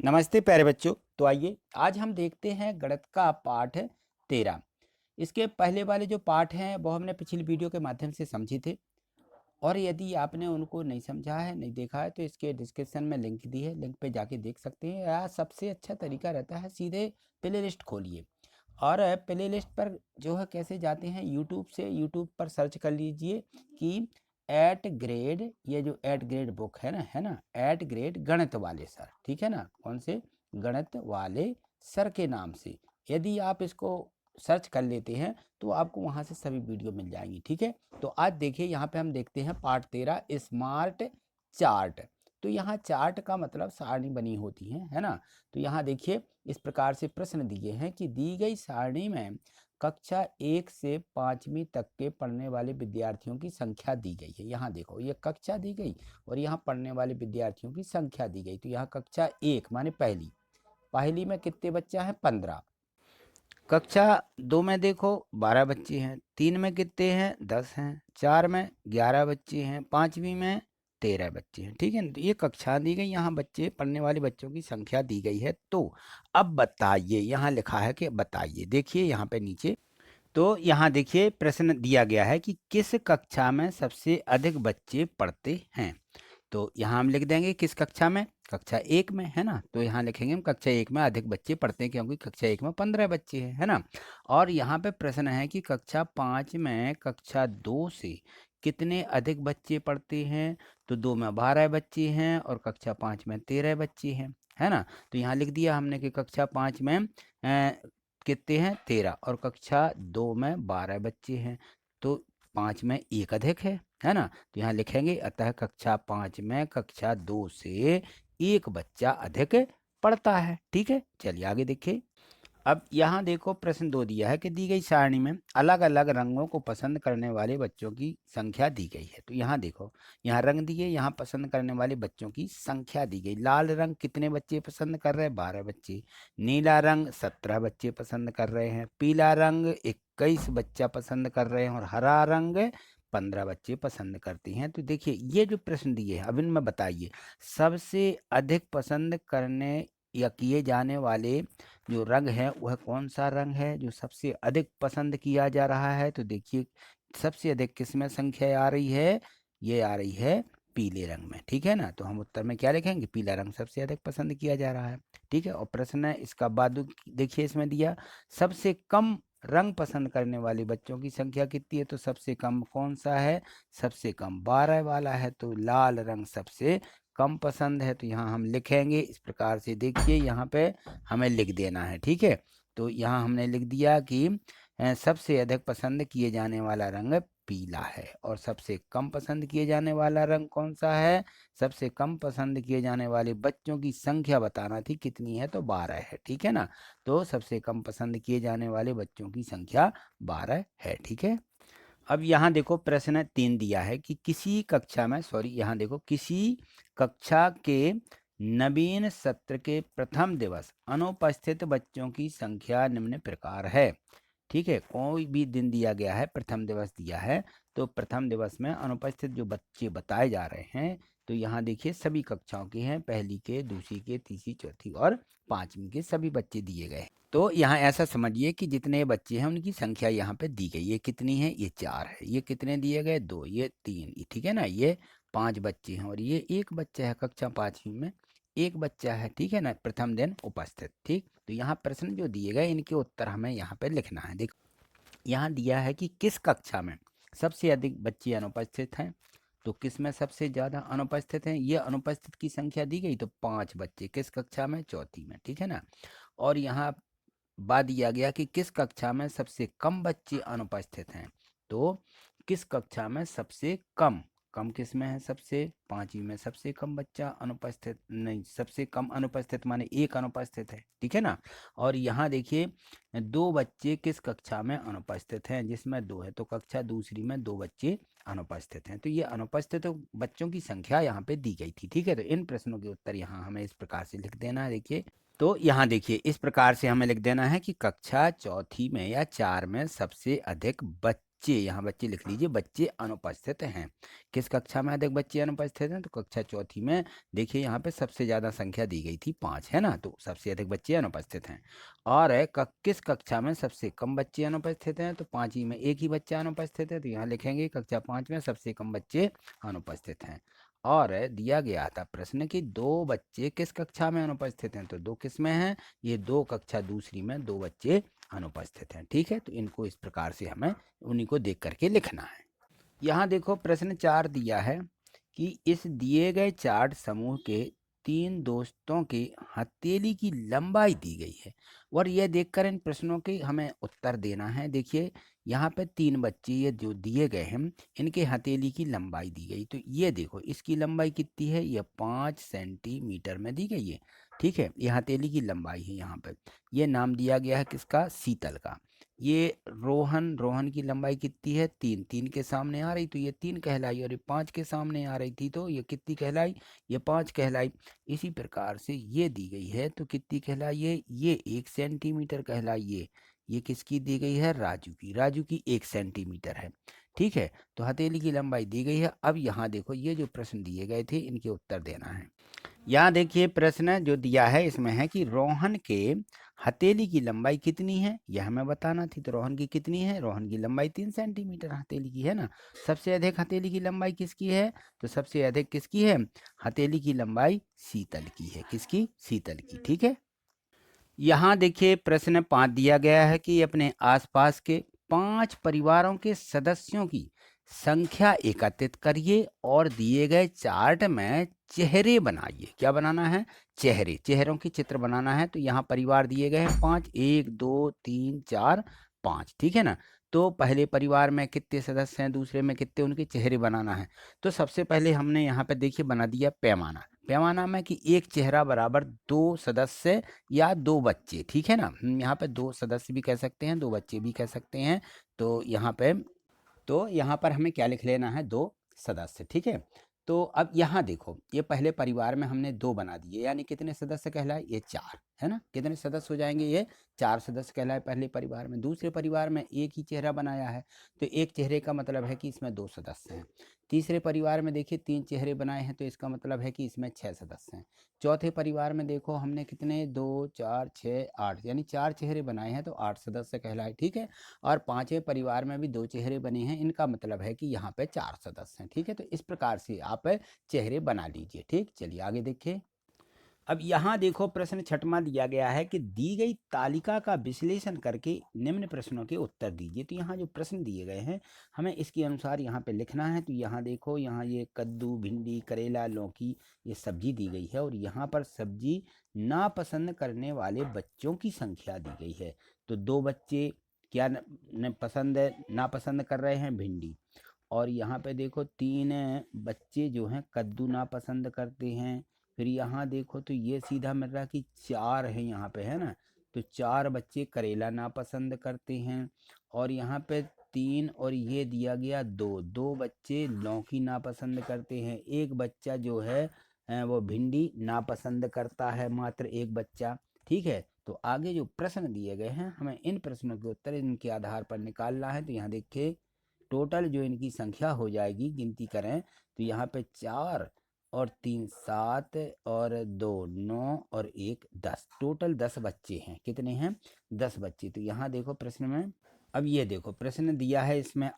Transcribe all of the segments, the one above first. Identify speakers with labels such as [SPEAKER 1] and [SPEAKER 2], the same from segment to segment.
[SPEAKER 1] नमस्ते प्यारे बच्चों। तो आइए आज हम देखते हैं गणित का पाठ 13। इसके पहले वाले जो पाठ हैं वो हमने पिछली वीडियो के माध्यम से समझे थे, और यदि आपने उनको नहीं समझा है, नहीं देखा है, तो इसके डिस्क्रिप्शन में लिंक दी है, लिंक पे जाके देख सकते हैं। या सबसे अच्छा तरीका रहता है सीधे प्ले लिस्ट खोलिए और प्ले लिस्ट पर जो है कैसे जाते हैं, यूट्यूब से, यूट्यूब पर सर्च कर लीजिए कि एट ग्रेड, ये जो एट ग्रेड बुक है ना एट ग्रेड गणित वाले सर, ठीक है ना, कौन से गणित वाले सर के नाम से यदि आप इसको सर्च कर लेते हैं तो आपको वहाँ से सभी वीडियो मिल जाएंगी, ठीक है। तो आज देखिए यहाँ पे हम देखते हैं पार्ट 13 स्मार्ट चार्ट। तो यहाँ चार्ट का मतलब सारणी बनी होती है ना। तो यहाँ देखिए इस प्रकार से प्रश्न दिए हैं कि दी गई सारणी में कक्षा 1 से 5वीं तक के पढ़ने वाले विद्यार्थियों की संख्या दी गई है। यहाँ देखो ये कक्षा दी गई और यहाँ पढ़ने वाले विद्यार्थियों की संख्या दी गई। तो यहाँ कक्षा 1 माने पहली, पहली में कितने बच्चा है 15। कक्षा 2 में देखो 12 बच्चे हैं, 3 में कितने हैं 10 हैं, 4 में 11 बच्चे हैं, 5वीं में 13 बच्चे हैं, ठीक है ना। तो ये कक्षा दी गई, यहाँ बच्चे पढ़ने वाले बच्चों की संख्या दी गई है। तो अब बताइए, यहाँ लिखा है कि बताइए, देखिए यहाँ पे नीचे, तो यहाँ देखिए प्रश्न दिया गया है कि किस कक्षा में सबसे अधिक बच्चे पढ़ते हैं। तो यहाँ हम लिख देंगे किस कक्षा में, कक्षा 1 में, है ना। तो यहाँ लिखेंगे हम कक्षा 1 में अधिक बच्चे पढ़ते हैं क्योंकि कक्षा 1 में 15 बच्चे हैं, है ना। और यहाँ पे प्रश्न है कि कक्षा 5 में कक्षा 2 से कितने अधिक बच्चे पढ़ते हैं। तो 2 में 12 बच्चे हैं और कक्षा 5 में 13 बच्चे हैं, है ना। तो यहाँ लिख दिया हमने कि कक्षा 5 में कितने हैं 13 और कक्षा 2 में 12 बच्चे हैं। तो 5 में एक अधिक है ना। तो यहाँ लिखेंगे अतः कक्षा 5 में कक्षा 2 से एक बच्चा अधिक पढ़ता है, ठीक है। चलिए आगे देखिए। अब यहाँ देखो प्रश्न 2 दिया है कि दी गई सारणी में अलग अलग रंगों को पसंद करने वाले बच्चों की संख्या दी गई है। तो यहाँ देखो, यहाँ रंग दिए, यहाँ पसंद करने वाले बच्चों की संख्या दी गई। लाल रंग कितने बच्चे पसंद कर रहे हैं 12 बच्चे, नीला रंग 17 बच्चे पसंद कर रहे हैं, पीला रंग 21 बच्चा पसंद कर रहे हैं और हरा रंग 15 बच्चे पसंद करते हैं। तो देखिए ये जो प्रश्न दिए हैं अब इनमें बताइए सबसे अधिक पसंद करने या किए जाने वाले जो रंग है वह कौन सा रंग है जो सबसे अधिक पसंद किया जा रहा है। तो देखिए सबसे अधिक किसमें संख्या आ रही है, ये आ रही है पीले रंग में, ठीक है ना। तो हम उत्तर में क्या लिखेंगे, पीला रंग सबसे अधिक पसंद किया जा रहा है, ठीक है। और प्रश्न है इसका बाद देखिए इसमें दिया सबसे कम रंग पसंद करने वाले बच्चों की संख्या कितनी है। तो सबसे कम कौन सा है, सबसे कम 12 वाला है। तो लाल रंग सबसे कम पसंद है। तो यहाँ हम लिखेंगे इस प्रकार से, देखिए यहाँ पे हमें लिख देना है, ठीक है। तो यहाँ हमने लिख दिया कि सबसे अधिक पसंद किए जाने वाला रंग पीला है और सबसे कम पसंद किए जाने वाला रंग कौन सा है, सबसे कम पसंद किए जाने वाले बच्चों की संख्या बताना थी कितनी है, तो 12 है, ठीक है ना। तो सबसे कम पसंद किए जाने वाले बच्चों की संख्या 12 है, ठीक है। अब यहाँ देखो प्रश्न 3 दिया है कि किसी कक्षा में, सॉरी यहाँ देखो, किसी कक्षा के नवीन सत्र के प्रथम दिवस अनुपस्थित बच्चों की संख्या निम्न प्रकार है, ठीक है। कोई भी दिन दिया गया है, प्रथम दिवस दिया है, तो प्रथम दिवस में अनुपस्थित जो बच्चे बताए जा रहे हैं, तो यहाँ देखिए सभी कक्षाओं के हैं, पहली के, दूसरी के, तीसरी, चौथी और 5वीं के सभी बच्चे दिए गए हैं। तो यहाँ ऐसा समझिए कि जितने बच्चे हैं उनकी संख्या यहाँ पे दी गई, ये कितनी है, ये 4 है, ये कितने दिए गए 2, ये 3, ठीक है ना, ये 5 बच्चे हैं और ये एक बच्चा है कक्षा 5वीं में, एक बच्चा है, ठीक है ना, प्रथम दिन उपस्थित, ठीक। तो यहाँ प्रश्न जो दिए गए इनके उत्तर हमें यहाँ पे लिखना है। देखो यहाँ दिया है कि किस कक्षा में सबसे अधिक बच्चे अनुपस्थित हैं। तो किस में सबसे ज़्यादा अनुपस्थित हैं, ये अनुपस्थित की संख्या दी गई, तो 5 बच्चे किस कक्षा में, चौथी में, ठीक है ना। और यहाँ बाद दिया गया कि किस कक्षा में सबसे कम बच्चे अनुपस्थित हैं। तो किस कक्षा में सबसे कम, कम किस में है, सबसे 5वीं में सबसे कम बच्चा अनुपस्थित, नहीं सबसे कम अनुपस्थित माने एक अनुपस्थित है, ठीक है ना। और यहाँ देखिए 2 बच्चे किस कक्षा में अनुपस्थित हैं, जिसमें 2 है, तो कक्षा दूसरी में 2 बच्चे अनुपस्थित हैं। तो ये अनुपस्थित बच्चों की संख्या यहाँ पे दी गई थी, ठीक है। तो इन प्रश्नों के उत्तर यहाँ हमें इस प्रकार से लिख देना है। देखिए तो यहाँ देखिए इस प्रकार से हमें लिख देना है कि कक्षा चौथी में या 4 में सबसे अधिक बच्चे, यहाँ बच्चे लिख लीजिए, बच्चे अनुपस्थित हैं। किस कक्षा में अधिक बच्चे अनुपस्थित हैं? तो कक्षा चौथी में देखिए यहाँ पे सबसे ज़्यादा संख्या दी गई थी 5, है ना, तो सबसे अधिक बच्चे अनुपस्थित हैं। और किस कक्षा में सबसे कम बच्चे अनुपस्थित हैं? तो 5वीं में एक ही बच्चा अनुपस्थित है, तो यहाँ लिखेंगे कक्षा 5 में सबसे कम बच्चे अनुपस्थित हैं। और दिया गया था प्रश्न कि 2 बच्चे किस कक्षा में अनुपस्थित हैं? तो 2 किस में हैं? ये 2 कक्षा दूसरी में 2 बच्चे अनुपस्थित हैं। ठीक है, तो इनको इस प्रकार से हमें उन्हीं को देख करके लिखना है। यहाँ देखो प्रश्न 4 दिया है कि इस दिए गए चार्ट समूह के 3 दोस्तों के हथेली की लंबाई दी गई है और यह देखकर इन प्रश्नों के हमें उत्तर देना है। देखिए यहाँ पे 3 बच्चे ये जो दिए गए हैं, इनके हथेली की लंबाई दी गई, तो ये देखो इसकी लंबाई कितनी है? ये 5 सेंटीमीटर में दी गई है। ठीक है, ये हथेली की लंबाई है। यहाँ पे ये नाम दिया गया है किसका? शीतल का। ये रोहन की लंबाई कितनी है? 3, 3 के सामने आ रही तो ये 3 कहलाई, और ये 5 के सामने आ रही थी तो ये कितनी कहलाई? ये 5 कहलाई। इसी प्रकार से ये दी गई है तो कितनी कहलाई है? ये 1 सेंटीमीटर कहलाई। ये किसकी दी गई है? राजू की 1 सेंटीमीटर है। ठीक है, तो हथेली की लंबाई दी गई है। अब यहाँ देखो ये जो प्रश्न दिए गए थे इनके उत्तर देना है। यहाँ देखिए प्रश्न जो दिया है इसमें है कि रोहन के हथेली की लंबाई कितनी है, यह हमें बताना थी। तो रोहन की कितनी है? रोहन की लंबाई 3 सेंटीमीटर हथेली की है ना। सबसे अधिक हथेली की लंबाई किसकी है? तो सबसे अधिक किसकी है? हथेली की लंबाई शीतल की है। किसकी? शीतल की। ठीक है, यहाँ देखिए प्रश्न 5 दिया गया है कि अपने आसपास के 5 परिवारों के सदस्यों की संख्या एकत्रित करिए और दिए गए चार्ट में चेहरे बनाइए। क्या बनाना है? चेहरों की चित्र बनाना है। तो यहाँ परिवार दिए गए हैं 5, 1 2 3 4 5। ठीक है ना, तो पहले परिवार में कितने सदस्य हैं, दूसरे में कितने, उनके चेहरे बनाना है। तो सबसे पहले हमने यहाँ पे देखिए बना दिया पैमाना में कि एक चेहरा बराबर 2 सदस्य या 2 बच्चे। ठीक है ना, यहाँ पे 2 सदस्य भी कह सकते हैं, 2 बच्चे भी कह सकते हैं। तो यहाँ पर हमें क्या लिख लेना है? 2 सदस्य। ठीक है, तो अब यहाँ देखो ये पहले परिवार में हमने 2 बना दिए, यानी कितने सदस्य कहलाए? ये 4, है ना। कितने सदस्य हो जाएंगे? ये 4 सदस्य कहलाए पहले परिवार में। दूसरे परिवार में एक ही चेहरा बनाया है, तो एक चेहरे का मतलब है कि इसमें 2 सदस्य हैं। तीसरे परिवार में देखिए 3 चेहरे बनाए हैं, तो इसका मतलब है कि इसमें 6 सदस्य हैं। चौथे परिवार में देखो हमने कितने? 2 4 6 8, यानी 4 चेहरे बनाए हैं, तो 8 सदस्य कहलाए। ठीक है, और 5वें परिवार में भी 2 चेहरे बने हैं, इनका मतलब है कि यहाँ पे 4 सदस्य हैं। ठीक है, तो इस प्रकार से आप चेहरे बना लीजिए। ठीक, चलिए आगे देखिए। अब यहाँ देखो प्रश्न 6वां दिया गया है कि दी गई तालिका का विश्लेषण करके निम्न प्रश्नों के उत्तर दीजिए। तो यहाँ जो प्रश्न दिए गए हैं हमें इसके अनुसार यहाँ पे लिखना है। तो यहाँ देखो, यहाँ ये कद्दू, भिंडी, करेला, लौकी, ये सब्जी दी गई है, और यहाँ पर सब्जी नापसंद करने वाले बच्चों की संख्या दी गई है। तो 2 बच्चे क्या नापसंद कर रहे हैं? भिंडी। और यहाँ पे देखो 3 बच्चे जो हैं कद्दू नापसंद करते हैं। फिर यहाँ देखो तो ये सीधा मिल रहा कि 4 है यहाँ पे, है ना। तो 4 बच्चे करेला नापसंद करते हैं। और यहाँ पे 3, और ये दिया गया 2 बच्चे लौकी नापसंद करते हैं। एक बच्चा जो है वो भिंडी नापसंद करता है, मात्र एक बच्चा। ठीक है, तो आगे जो प्रश्न दिए गए हैं हमें इन प्रश्नों के उत्तर इनके आधार पर निकालना है। तो यहाँ देखिए टोटल जो इनकी संख्या हो जाएगी, गिनती करें तो यहाँ पे 4 और 3 7 और 2 9 और 1 10, टोटल 10 बच्चे हैं। कितने हैं? 10 बच्चे। तो यहाँ देखो प्रश्न में, अब ये देखो प्रश्न दिया है इसमें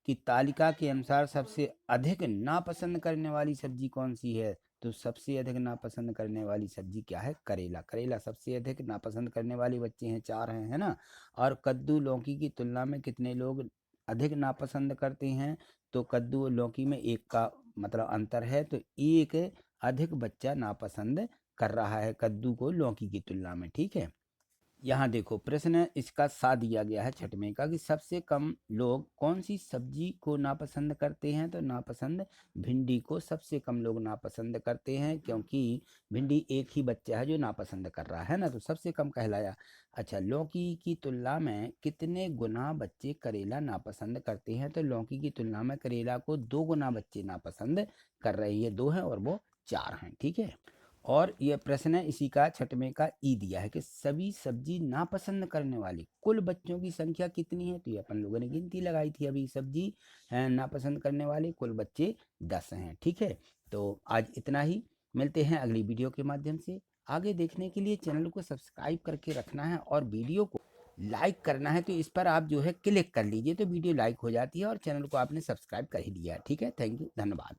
[SPEAKER 1] कि तालिका के अनुसार सबसे अधिक नापसंद करने वाली सब्जी कौन सी है? तो सबसे अधिक नापसंद करने वाली सब्जी क्या है? करेला सबसे अधिक नापसंद करने वाले बच्चे हैं, 4 हैं, है ना। और कद्दू, लौकी की तुलना में कितने लोग अधिक नापसंद करते हैं? तो कद्दू और लौकी में 1 का मतलब अंतर है, तो 1 अधिक बच्चा नापसंद कर रहा है कद्दू को लौकी की तुलना में। ठीक है, यहाँ देखो प्रश्न इसका सा दिया गया है 6वें का कि सबसे कम लोग कौन सी सब्जी को नापसंद करते हैं? तो नापसंद भिंडी को सबसे कम लोग नापसंद करते हैं, क्योंकि भिंडी एक ही बच्चा है जो नापसंद कर रहा है ना, तो सबसे कम कहलाया। अच्छा, लौकी की तुलना में कितने गुना बच्चे करेला नापसंद करते हैं? तो लौकी की तुलना में करेला को 2 गुना बच्चे नापसंद कर रहे हैं, ये 2 हैं और वो 4 हैं। ठीक है, और ये प्रश्न है इसी का 6वें का ई दिया है कि सभी सब्जी नापसंद करने वाले कुल बच्चों की संख्या कितनी है। तो ये अपन लोगों ने गिनती लगाई थी अभी, सब्जी नापसंद करने वाले कुल बच्चे 10 हैं। ठीक है, तो आज इतना ही, मिलते हैं अगली वीडियो के माध्यम से। आगे देखने के लिए चैनल को सब्सक्राइब करके रखना है और वीडियो को लाइक करना है, तो इस पर आप जो है क्लिक कर लीजिए तो वीडियो लाइक हो जाती है और चैनल को आपने सब्सक्राइब कर ही लिया। ठीक है, थैंक यू, धन्यवाद।